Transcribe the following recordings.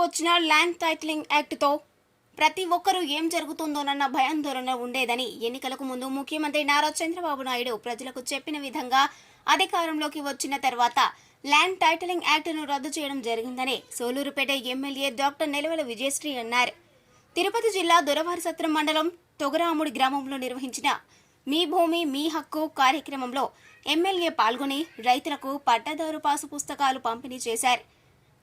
వచ్చిన land titling యాక్ట్తో ప్రతి ఒక్కరూ ఏం జరుగుతుందోనన్న భయాందోళన ఉండేదని ఎన్నికలకు ముందు ముఖ్యమంత్రి నారా చంద్రబాబు నాయుడు ప్రజలకు చెప్పిన విధంగా అధికారంలోకి వచ్చిన తర్వాత ల్యాండ్ టైటిలింగ్ యాక్ట్ను రద్దు చేయడం జరిగిందని సోలూరుపేట ఎమ్మెల్యే డాక్టర్ నెలవల విజయశ్రీ అన్నారు. తిరుపతి జిల్లా దొరవారిసత్రం మండలం తొగరాముడి గ్రామంలో నిర్వహించిన మీ భూమి మీ హక్కు కార్యక్రమంలో ఎమ్మెల్యే పాల్గొని రైతులకు పట్టాదారు పాసు పుస్తకాలు పంపిణీ చేశారు.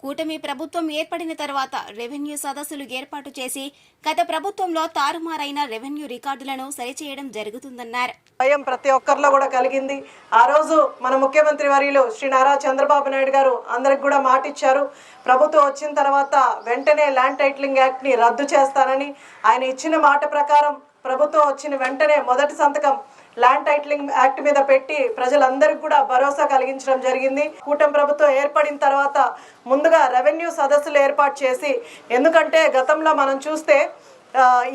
కూటమి ప్రభుత్వం ఏర్పడిన తర్వాత రెవెన్యూ సదస్సులు ఏర్పాటు చేసి గత ప్రభుత్వంలో తారుమారైన రెవెన్యూ రికార్డులను సరిచేయడం జరుగుతుందన్నారు. భయం ప్రతి ఒక్కరిలో కూడా కలిగింది. ఆ రోజు మన ముఖ్యమంత్రి వర్యులు శ్రీ నారా చంద్రబాబు నాయుడు గారు అందరికి కూడా మాట ఇచ్చారు. ప్రభుత్వం వచ్చిన తర్వాత వెంటనే ల్యాండ్ టైటిలింగ్ యాక్ట్ ని రద్దు చేస్తానని. ఆయన ఇచ్చిన మాట ప్రకారం ప్రభుత్వం వచ్చిన వెంటనే మొదటి సంతకం ల్యాండ్ టైటిలింగ్ యాక్ట్ మీద పెట్టి ప్రజలందరికీ కూడా భరోసా కలిగించడం జరిగింది. కూటమి ప్రభుత్వం ఏర్పడిన తర్వాత ముందుగా రెవెన్యూ సదస్సులు ఏర్పాటు చేసి, ఎందుకంటే గతంలో మనం చూస్తే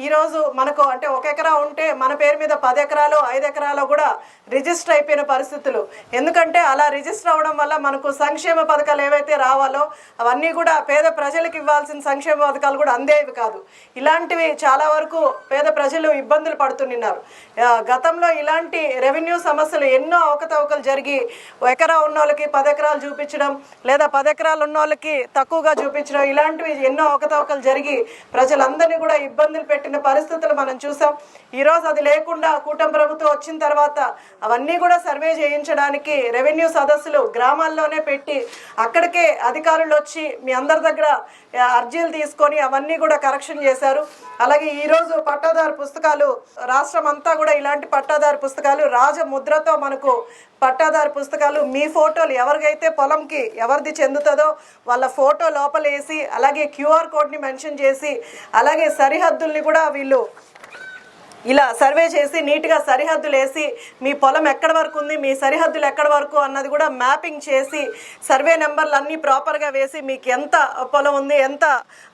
ఈరోజు మనకు అంటే 1 ఎకరా ఉంటే మన పేరు మీద 10 ఎకరాలు 5 ఎకరాలు కూడా రిజిస్టర్ అయిపోయిన పరిస్థితులు. ఎందుకంటే అలా రిజిస్టర్ అవ్వడం వల్ల మనకు సంక్షేమ పథకాలు ఏవైతే రావాలో అవన్నీ కూడా పేద ప్రజలకు ఇవ్వాల్సిన సంక్షేమ పథకాలు కూడా అందేవి కాదు. ఇలాంటివి చాలా వరకు పేద ప్రజలు ఇబ్బందులు పడుతున్నారు. గతంలో ఇలాంటి రెవెన్యూ సమస్యలు ఎన్నో అవకతవకలు జరిగి ఎకరా ఉన్న వాళ్ళకి 10 ఎకరాలు చూపించడం, లేదా 10 ఎకరాలు ఉన్న వాళ్ళకి తక్కువగా చూపించడం, ఇలాంటివి ఎన్నో అవకతవకలు జరిగి ప్రజలందరినీ కూడా ఇబ్బందులు పెట్టిన పరిస్థితులు మనం చూసాం. ఈరోజు అది లేకుండా కూటమి ప్రభుత్వం వచ్చిన తర్వాత అవన్నీ కూడా సర్వే చేయించడానికి రెవెన్యూ సదస్సులు గ్రామాల్లోనే పెట్టి అక్కడికే అధికారులు వచ్చి మీ అందరి దగ్గర అర్జీలు తీసుకొని అవన్నీ కూడా కరెక్షన్ చేశారు. అలాగే ఈరోజు పట్టాదారు పుస్తకాలు రాష్ట్రం అంతా కూడా ఇలాంటి పట్టాదారు పుస్తకాలు రాజముద్రతో మనకు పట్టాదారు పుస్తకాలు మీ ఫోటోలు ఎవరికైతే పొలంకి ఎవరిది చెందుతుందో వాళ్ళ ఫోటో లోపల వేసి, అలాగే QR కోడ్ని మెన్షన్ చేసి, అలాగే సరిహద్దుల్ని కూడా వీళ్ళు ఇలా సర్వే చేసి నీట్గా సరిహద్దులు వేసి మీ పొలం ఎక్కడి వరకు ఉంది, మీ సరిహద్దులు ఎక్కడి వరకు అన్నది కూడా మ్యాపింగ్ చేసి సర్వే నెంబర్లు అన్నీ ప్రాపర్గా వేసి మీకు ఎంత పొలం ఉంది ఎంత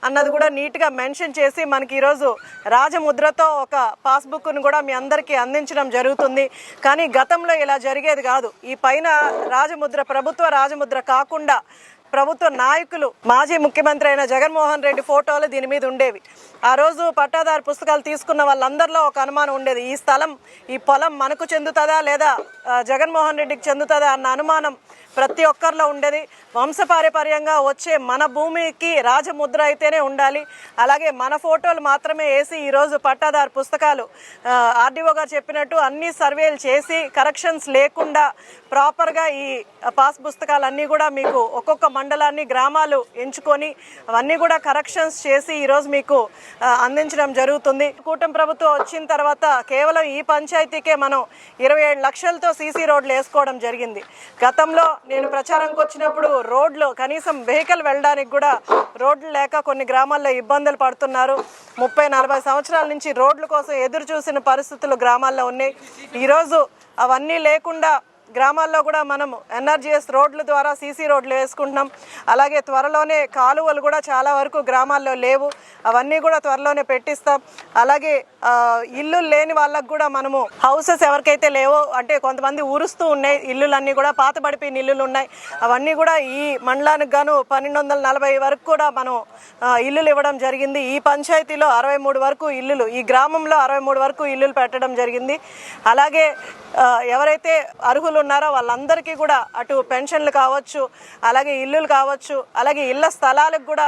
అన్నది కూడా నీట్గా మెన్షన్ చేసి మనకి ఈరోజు రాజముద్రతో ఒక పాస్బుక్ను కూడా మీ అందరికీ అందించడం జరుగుతుంది. కానీ గతంలో ఇలా జరిగేది కాదు. ఈ పైన రాజముద్ర ప్రభుత్వ రాజముద్ర కాకుండా ప్రభుత్వ నాయకులు మాజీ ముఖ్యమంత్రి అయిన జగన్మోహన్ రెడ్డి ఫోటోలు దీని మీద ఉండేవి. ఆ రోజు పట్టాదారు పుస్తకాలు తీసుకున్న వాళ్ళందరిలో ఒక అనుమానం ఉండేది, ఈ స్థలం ఈ పొలం మనకు చెందుతుందా లేదా జగన్మోహన్ రెడ్డికి చెందుతుందా అన్న అనుమానం ప్రతి ఒక్కరిలో ఉండేది. వంశపారంపర్యంగా వచ్చే మన భూమికి రాజముద్ర అయితేనే ఉండాలి, అలాగే మన ఫోటోలు మాత్రమే వేసి ఈరోజు పట్టాదారు పుస్తకాలు ఆర్డీఓ గారు చెప్పినట్టు అన్ని సర్వేలు చేసి కరెక్షన్స్ లేకుండా ప్రాపర్గా ఈ పాస్ పుస్తకాలన్నీ కూడా మీకు ఒక్కొక్క మండలాన్ని గ్రామాలు ఎంచుకొని అవన్నీ కూడా కరెక్షన్స్ చేసి ఈరోజు మీకు అందించడం జరుగుతుంది. కూటమి ప్రభుత్వం వచ్చిన తర్వాత కేవలం ఈ పంచాయతీకే మనం 27 లక్షలతో సీసీ రోడ్లు వేసుకోవడం జరిగింది. గతంలో నేను ప్రచారంకి వచ్చినప్పుడు రోడ్లు కనీసం వెహికల్ వెళ్ళడానికి కూడా రోడ్లు లేక కొన్ని గ్రామాల్లో ఇబ్బందులు పడుతున్నారు. 30-40 సంవత్సరాల నుంచి రోడ్ల కోసం ఎదురు చూసిన పరిస్థితులు గ్రామాల్లో ఉన్నాయి. ఈరోజు అవన్నీ లేకుండా గ్రామాల్లో కూడా మనం ఎన్ఆర్జీఎస్ రోడ్ల ద్వారా సీసీ రోడ్లు వేసుకుంటున్నాం. అలాగే త్వరలోనే కాలువలు కూడా చాలా వరకు గ్రామాల్లో లేవు, అవన్నీ కూడా త్వరలోనే పెట్టిస్తాం. అలాగే ఇల్లు లేని వాళ్ళకు కూడా మనము హౌసెస్ ఎవరికైతే లేవో, అంటే కొంతమంది ఊరుస్తూ ఉన్నాయి ఇల్లులన్నీ కూడా పాతబడిపోయిన ఇల్లులు ఉన్నాయి, అవన్నీ కూడా ఈ మండలానికి గాను 1240 వరకు కూడా మనం ఇల్లులు ఇవ్వడం జరిగింది. ఈ పంచాయతీలో 63 వరకు ఇల్లులు, ఈ గ్రామంలో 63 వరకు ఇల్లులు పెట్టడం జరిగింది. అలాగే ఎవరైతే అర్హులు ఉన్నారో వాళ్ళందరికీ కూడా అటు పెన్షన్లు కావచ్చు, అలాగే ఇల్లులు కావచ్చు, అలాగే ఇళ్ల స్థలాలకు కూడా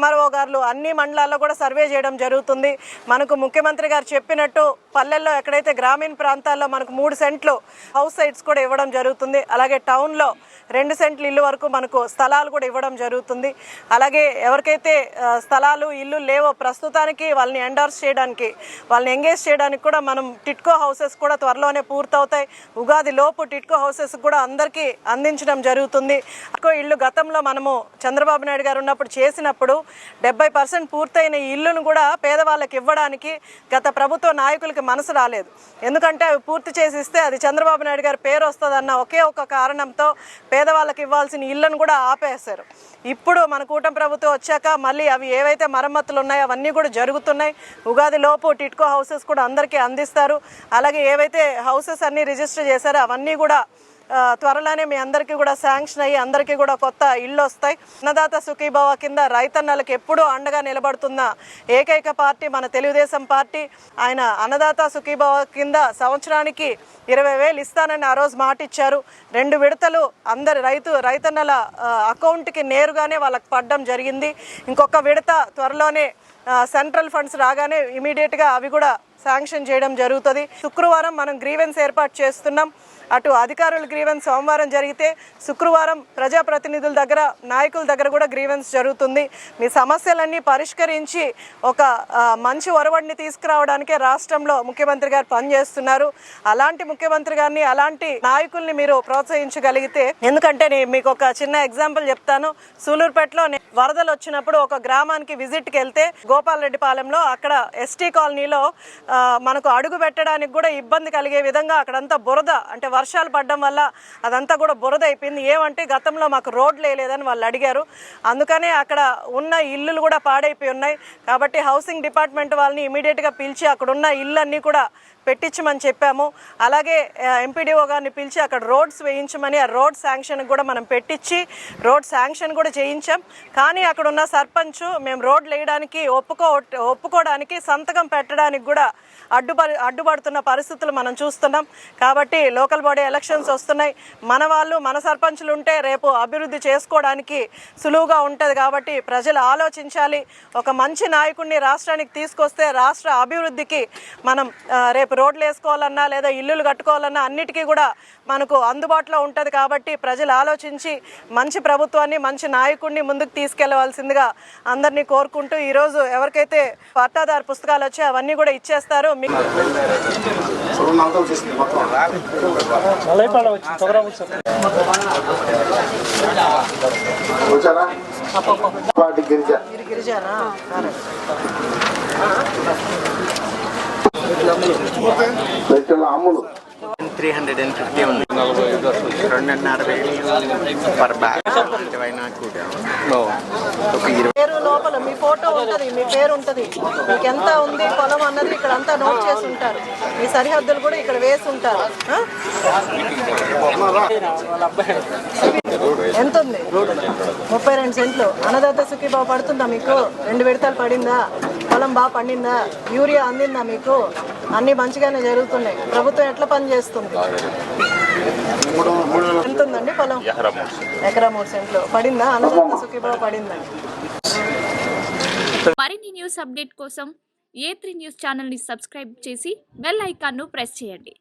MRO గారు అన్ని మండలాల్లో కూడా సర్వే చేయడం జరుగుతుంది. మనకు ముఖ్యమంత్రి గారు చెప్పినట్టు పల్లెల్లో ఎక్కడైతే గ్రామీణ ప్రాంతాల్లో మనకు 3 సెంట్లు హౌస్ సైట్స్ కూడా ఇవ్వడం జరుగుతుంది. అలాగే టౌన్లో 2 సెంట్లు ఇల్లు వరకు మనకు స్థలాలు కూడా ఇవ్వడం జరుగుతుంది. అలాగే ఎవరికైతే స్థలాలు ఇల్లు లేవో ప్రస్తుతానికి వాళ్ళని ఎండార్స్ చేయడానికి, వాళ్ళని ఎంగేజ్ చేయడానికి కూడా మనం టిట్కో హౌసెస్ కూడా త్వరలోనే పూర్తవుతాయి. ఉగాది లోపు టిట్కో హౌసెస్ కూడా అందరికీ అందించడం జరుగుతుంది. ఇల్లు గతంలో మనము చంద్రబాబు నాయుడు గారు ఉన్నప్పుడు చేసినప్పుడు 70% పూర్తయిన ఇల్లును కూడా పేదవాళ్ళకి ఇవ్వడానికి గత ప్రభుత్వ నాయకులకి మనసు రాలేదు. ఎందుకంటే అవి పూర్తి చేసి ఇస్తే అది చంద్రబాబు నాయుడు గారి పేరు వస్తుందన్న ఒకే ఒక కారణంతో పేదవాళ్ళకి ఇవ్వాల్సిన ఇళ్లను కూడా ఆపేశారు. ఇప్పుడు మన కూటమి ప్రభుత్వం వచ్చాక మళ్ళీ అవి ఏవైతే మరమ్మతులు ఉన్నాయో అవన్నీ కూడా జరుగుతున్నాయి. ఉగాది లోపు టిట్కో హౌసెస్ కూడా అందరికీ అందిస్తారు. అలాగే ఏవైతే హౌసెస్ అన్నీ రిజిస్టర్ చేశారో అవన్నీ కూడా త్వరలోనే మీ అందరికీ కూడా శాంక్షన్ అయ్యి అందరికీ కూడా కొత్త ఇళ్ళు వస్తాయి. అన్నదాత సుఖీభవ కింద రైతన్నలకు ఎప్పుడూ అండగా నిలబడుతున్న ఏకైక పార్టీ మన తెలుగుదేశం పార్టీ. ఆయన అన్నదాత సుఖీభవ కింద సంవత్సరానికి 20,000 ఇస్తానని ఆ రోజు మాట ఇచ్చారు. 2 విడతలు అందరి రైతన్నల అకౌంట్కి నేరుగానే వాళ్ళకి పడడం జరిగింది. ఇంకొక విడత త్వరలోనే సెంట్రల్ ఫండ్స్ రాగానే ఇమీడియట్గా అవి కూడా శాంక్షన్ చేయడం జరుగుతుంది. శుక్రవారం మనం గ్రీవెన్స్ ఏర్పాటు చేస్తున్నాం. అటు అధికారుల గ్రీవెన్స్ సోమవారం జరిగితే శుక్రవారం ప్రజాప్రతినిధుల దగ్గర నాయకుల దగ్గర కూడా గ్రీవెన్స్ జరుగుతుంది. మీ సమస్యలన్నీ పరిష్కరించి ఒక మంచి ఒరవడిని తీసుకురావడానికే రాష్ట్రంలో ముఖ్యమంత్రి గారు పనిచేస్తున్నారు. అలాంటి ముఖ్యమంత్రి గారిని అలాంటి నాయకుల్ని మీరు ప్రోత్సహించగలిగితే, ఎందుకంటే నేను మీకు ఒక చిన్న ఎగ్జాంపుల్ చెప్తాను. సూలూరుపేటలో వరదలు వచ్చినప్పుడు ఒక గ్రామానికి విజిట్కి వెళ్తే గోపాలరెడ్డిపాలెంలో అక్కడ ఎస్టీ కాలనీలో మనకు అడుగు పెట్టడానికి కూడా ఇబ్బంది కలిగే విధంగా అక్కడంతా బురద, అంటే వర్షాలు పడడం వల్ల అదంతా కూడా బురద అయిపోయింది. ఏమంటే గతంలో మాకు రోడ్లు వేయలేదని వాళ్ళు అడిగారు. అందుకనే అక్కడ ఉన్న ఇల్లులు కూడా పాడైపోయి ఉన్నాయి. కాబట్టి హౌసింగ్ డిపార్ట్మెంట్ వాళ్ళని ఇమీడియట్గా పిలిచి అక్కడ ఉన్న ఇళ్ళన్నీ కూడా పెట్టించమని చెప్పాము. అలాగే ఎంపీడీఓ గారిని పిలిచి అక్కడ రోడ్స్ వేయించమని, ఆ రోడ్ శాంక్షన్ కూడా మనం పెట్టించి రోడ్ శాంక్షన్ కూడా చేయించాం. కానీ అక్కడ ఉన్న సర్పంచ్ మేము రోడ్లు వేయడానికి ఒప్పుకోవడానికి సంతకం పెట్టడానికి కూడా అడ్డుపడుతున్న పరిస్థితులు మనం చూస్తున్నాం. కాబట్టి లోకల్ బాడీ ఎలక్షన్స్ వస్తున్నాయి. మన వాళ్ళు మన సర్పంచులు ఉంటే రేపు అభివృద్ధి చేసుకోవడానికి సులువుగా ఉంటుంది. కాబట్టి ప్రజలు ఆలోచించాలి. ఒక మంచి నాయకుడిని రాష్ట్రానికి తీసుకొస్తే రాష్ట్ర అభివృద్ధికి మనం రేపు రోడ్లు వేసుకోవాలన్నా లేదా ఇల్లులు కట్టుకోవాలన్నా అన్నిటికీ కూడా మనకు అందుబాటులో ఉంటుంది. కాబట్టి ప్రజలు ఆలోచించి మంచి ప్రభుత్వాన్ని మంచి నాయకుడిని ముందుకు తీసుకెళ్లవలసిందిగా అందరినీ కోరుకుంటూ, ఈరోజు ఎవరికైతే పట్టాదారు పుస్తకాలు వచ్చాయో అవన్నీ కూడా ఇచ్చేస్తారు. గిరిజనా అమ్ములు 350 ఉంది. 2.5 పర్ బ్యాగ్. పేరు లోపల మీ ఫోటో ఉంటుంది, మీ పేరు ఉంటుంది, మీకు ఎంత ఉంది పొలం అన్నది ఇక్కడ అంతా నోట్ చేసి ఉంటారు. మీ సరిహద్దులు కూడా ఇక్కడ వేసి ఉంటారు. ఎంత ఉంది? 32 సెంట్లు. అన్నదాత సుఖీభావ పడుతుందా మీకు? 2 విడతలు పడిందా? పొలం బాగా పండిందా? యూరియా అందిందా మీకు? అన్నీ మంచిగానే జరుగుతున్నాయి. ప్రభుత్వం ఎట్లా పని చేస్తుంది? ఎంత ఉందండి పొలం? ఎకరా 3 సెంట్లు పడిందా? అన్నదాత సుఖీభావ పడిందండి. మరిన్ని న్యూస్ అప్డేట్ కోసం A3 న్యూస్ ఛానల్ ని సబ్స్క్రైబ్ చేసి బెల్ ఐకాన్ ను ప్రెస్ చేయండి.